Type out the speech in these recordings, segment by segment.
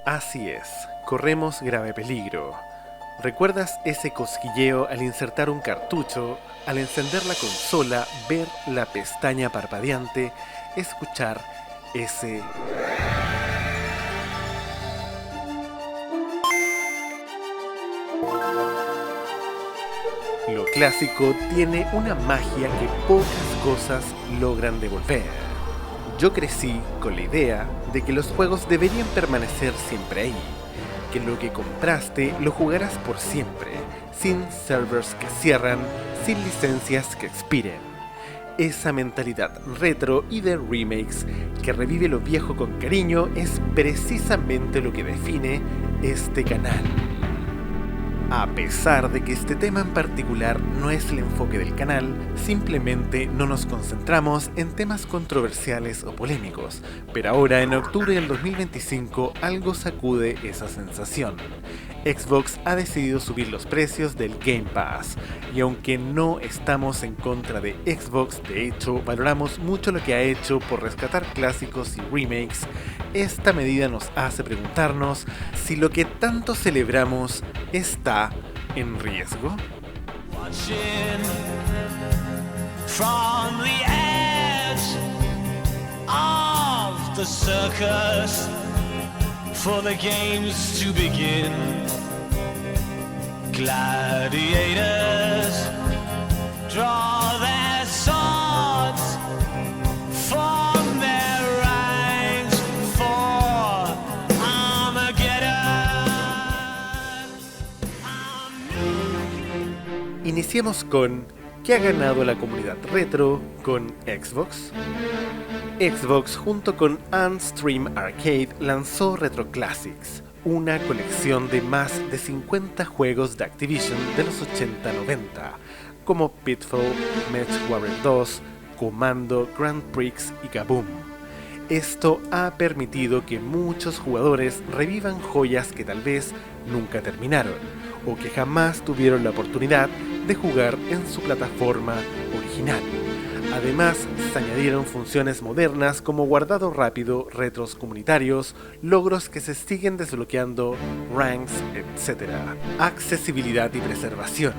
Así es, corremos grave peligro. ¿Recuerdas ese cosquilleo al insertar un cartucho, al encender la consola, ver la pestaña parpadeante, escuchar ese... Lo clásico tiene una magia que pocas cosas logran devolver. Yo crecí con la idea de que los juegos deberían permanecer siempre ahí, que lo que compraste lo jugarás por siempre, sin servers que cierran, sin licencias que expiren. Esa mentalidad retro y de remakes que revive lo viejo con cariño es precisamente lo que define este canal. A pesar de que este tema en particular no es el enfoque del canal, simplemente no nos concentramos en temas controversiales o polémicos, pero ahora en octubre del 2025 algo sacude esa sensación. Xbox ha decidido subir los precios del Game Pass, y aunque no estamos en contra de Xbox, de hecho valoramos mucho lo que ha hecho por rescatar clásicos y remakes, esta medida nos hace preguntarnos si lo que tanto celebramos está en riesgo. From the edge of the circus for the games to begin, gladiators draw their swords from their ranks for Armageddon. Iniciemos con ¿qué ha ganado la comunidad retro con Xbox? Xbox junto con Unstream Arcade lanzó Retro Classics, una colección de más de 50 juegos de Activision de los 80-90, como Pitfall, Match Warrior 2, Commando, Grand Prix y Kaboom. Esto ha permitido que muchos jugadores revivan joyas que tal vez nunca terminaron, o que jamás tuvieron la oportunidad de jugar en su plataforma original. Además, se añadieron funciones modernas como guardado rápido, retros comunitarios, logros que se siguen desbloqueando, ranks, etc. Accesibilidad y preservación.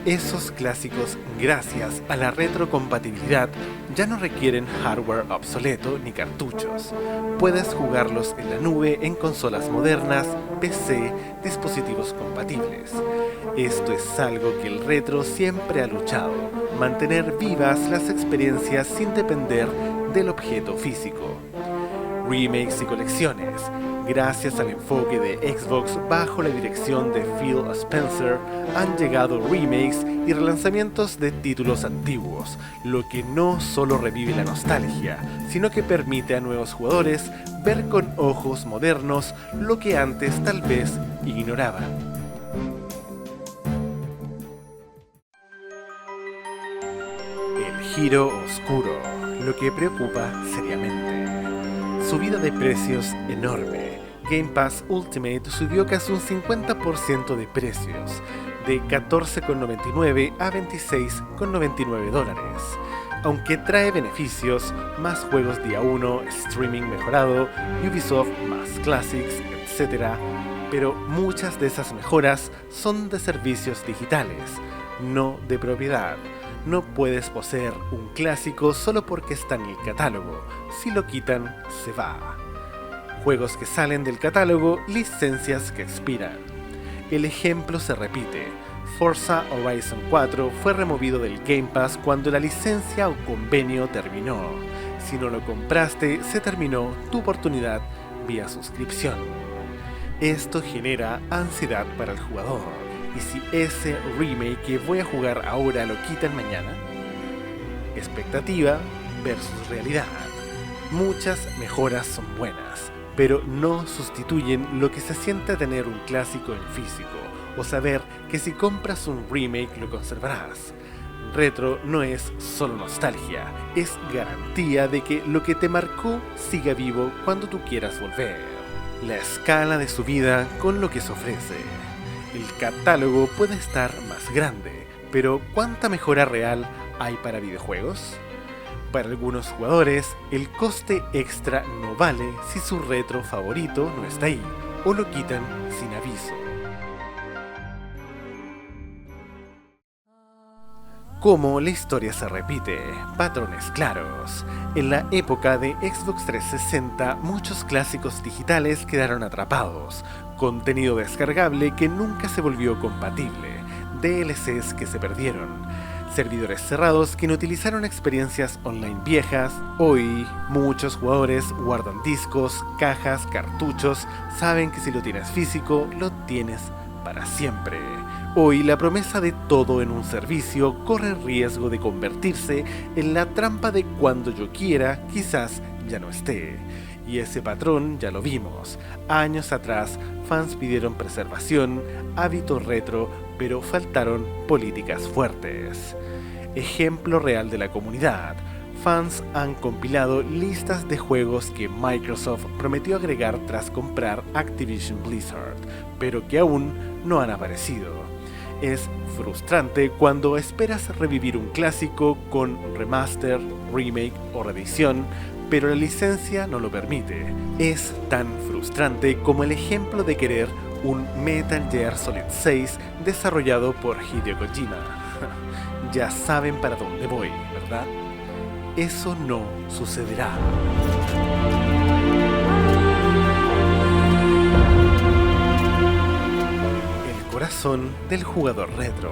Esos clásicos, gracias a la retrocompatibilidad, ya no requieren hardware obsoleto ni cartuchos. Puedes jugarlos en la nube en consolas modernas, PC, dispositivos compatibles. Esto es algo que el retro siempre ha luchado, mantener vivas las experiencias sin depender del objeto físico. Remakes y colecciones. Gracias al enfoque de Xbox bajo la dirección de Phil Spencer, han llegado remakes y relanzamientos de títulos antiguos, lo que no solo revive la nostalgia, sino que permite a nuevos jugadores ver con ojos modernos lo que antes tal vez ignoraban. El giro oscuro, lo que preocupa seriamente. Subida de precios enorme. Game Pass Ultimate subió casi un 50% de precios, de $14,99 a $26,99. Aunque trae beneficios, más juegos día 1, streaming mejorado, Ubisoft más Classics, etc. Pero muchas de esas mejoras son de servicios digitales, no de propiedad. No puedes poseer un clásico solo porque está en el catálogo. Si lo quitan, se va. Juegos que salen del catálogo, licencias que expiran. El ejemplo se repite. Forza Horizon 4 fue removido del Game Pass cuando la licencia o convenio terminó. Si no lo compraste, se terminó tu oportunidad vía suscripción. Esto genera ansiedad para el jugador. ¿Y si ese remake que voy a jugar ahora lo quitan mañana? Expectativa versus realidad. Muchas mejoras son buenas, pero no sustituyen lo que se siente tener un clásico en físico, o saber que si compras un remake lo conservarás. Retro no es solo nostalgia, es garantía de que lo que te marcó siga vivo cuando tú quieras volver. La escala de subida con lo que se ofrece. El catálogo puede estar más grande, pero ¿cuánta mejora real hay para videojuegos? Para algunos jugadores, el coste extra no vale si su retro favorito no está ahí, o lo quitan sin aviso. Como la historia se repite, patrones claros. En la época de Xbox 360, muchos clásicos digitales quedaron atrapados, contenido descargable que nunca se volvió compatible, DLCs que se perdieron, servidores cerrados que inutilizaron experiencias online viejas. Hoy, muchos jugadores guardan discos, cajas, cartuchos, saben que si lo tienes físico, lo tienes para siempre. Hoy la promesa de todo en un servicio corre el riesgo de convertirse en la trampa de cuando yo quiera, quizás ya no esté. Y ese patrón ya lo vimos. Años atrás, fans pidieron preservación, hábito retro, pero faltaron políticas fuertes. Ejemplo real de la comunidad. Fans han compilado listas de juegos que Microsoft prometió agregar tras comprar Activision Blizzard, pero que aún no han aparecido. Es frustrante cuando esperas revivir un clásico con remaster, remake o reedición, pero la licencia no lo permite. Es tan frustrante como el ejemplo de querer un Metal Gear Solid 6 desarrollado por Hideo Kojima. Ya saben para dónde voy, ¿verdad? Eso no sucederá. Corazón del jugador retro.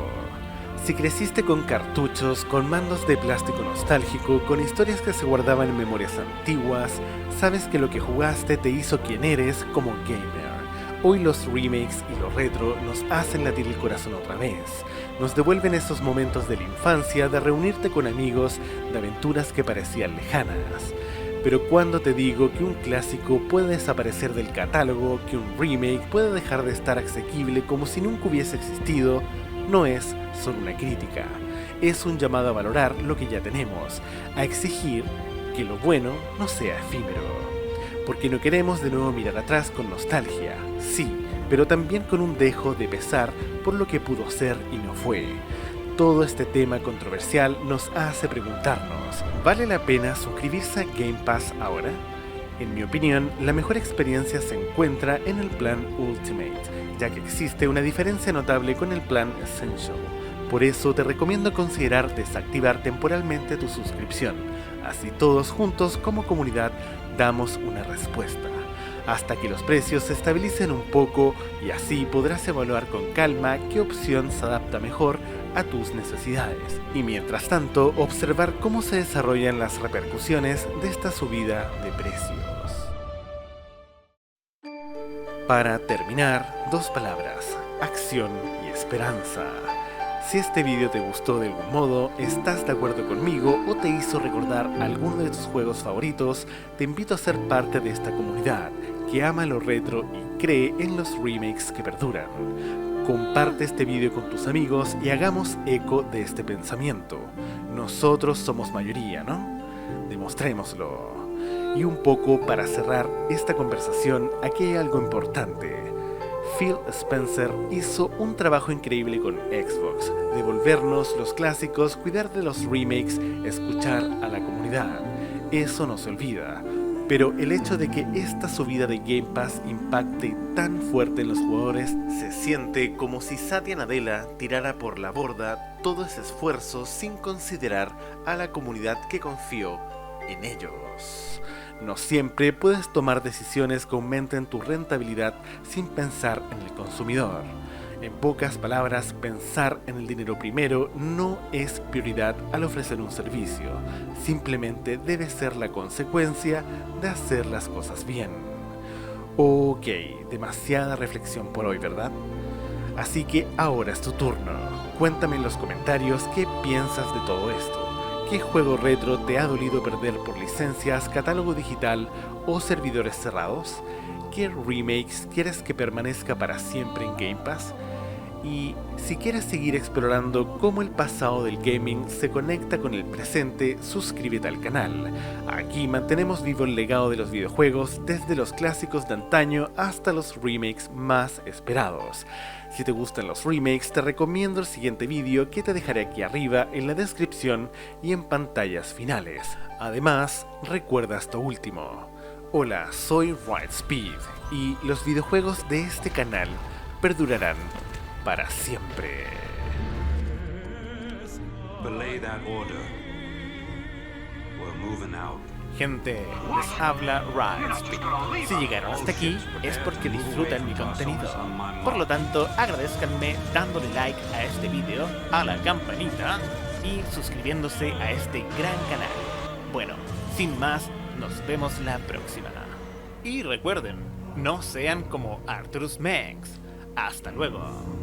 Si creciste con cartuchos, con mandos de plástico nostálgico, con historias que se guardaban en memorias antiguas, sabes que lo que jugaste te hizo quien eres como gamer. Hoy los remakes y lo retro nos hacen latir el corazón otra vez. Nos devuelven esos momentos de la infancia, de reunirte con amigos, de aventuras que parecían lejanas. Pero cuando te digo que un clásico puede desaparecer del catálogo, que un remake puede dejar de estar asequible como si nunca hubiese existido, no es solo una crítica. Es un llamado a valorar lo que ya tenemos, a exigir que lo bueno no sea efímero. Porque no queremos de nuevo mirar atrás con nostalgia, sí, pero también con un dejo de pesar por lo que pudo ser y no fue. Todo este tema controversial nos hace preguntarnos, ¿vale la pena suscribirse a Game Pass ahora? En mi opinión, la mejor experiencia se encuentra en el plan Ultimate, ya que existe una diferencia notable con el plan Essential. Por eso te recomiendo considerar desactivar temporalmente tu suscripción, así todos juntos como comunidad damos una respuesta. Hasta que los precios se estabilicen un poco y así podrás evaluar con calma qué opción se adapta mejor a tus necesidades. Y mientras tanto, observar cómo se desarrollan las repercusiones de esta subida de precios. Para terminar, 2 palabras: acción y esperanza. Si este vídeo te gustó de algún modo, estás de acuerdo conmigo o te hizo recordar alguno de tus juegos favoritos, te invito a ser parte de esta comunidad que ama lo retro y cree en los remakes que perduran. Comparte este vídeo con tus amigos y hagamos eco de este pensamiento. Nosotros somos mayoría, ¿no? Demostrémoslo. Y un poco para cerrar esta conversación, aquí hay algo importante. Phil Spencer hizo un trabajo increíble con Xbox, devolvernos los clásicos, cuidar de los remakes, escuchar a la comunidad. Eso no se olvida. Pero el hecho de que esta subida de Game Pass impacte tan fuerte en los jugadores, se siente como si Satya Nadella tirara por la borda todo ese esfuerzo sin considerar a la comunidad que confió en ellos. No siempre puedes tomar decisiones que aumenten tu rentabilidad sin pensar en el consumidor. En pocas palabras, pensar en el dinero primero no es prioridad al ofrecer un servicio. Simplemente debe ser la consecuencia de hacer las cosas bien. Ok, demasiada reflexión por hoy, ¿verdad? Así que ahora es tu turno. Cuéntame en los comentarios qué piensas de todo esto. ¿Qué juego retro te ha dolido perder por licencias, catálogo digital o servidores cerrados? ¿Qué remakes quieres que permanezca para siempre en Game Pass? Y si quieres seguir explorando cómo el pasado del gaming se conecta con el presente, suscríbete al canal. Aquí mantenemos vivo el legado de los videojuegos desde los clásicos de antaño hasta los remakes más esperados. Si te gustan los remakes, te recomiendo el siguiente vídeo que te dejaré aquí arriba en la descripción y en pantallas finales. Además, recuerda esto último: Hola, soy Rightspeed y los videojuegos de este canal perdurarán para siempre. Belay that order. We're moving out. Gente, les habla Rightspeed. Si llegaron hasta aquí es porque disfrutan mi contenido. Por lo tanto, agradezcanme dándole like a este video, a la campanita y suscribiéndose a este gran canal. Bueno, sin más, nos vemos la próxima. Y recuerden, no sean como Arturus Mengs. Hasta luego.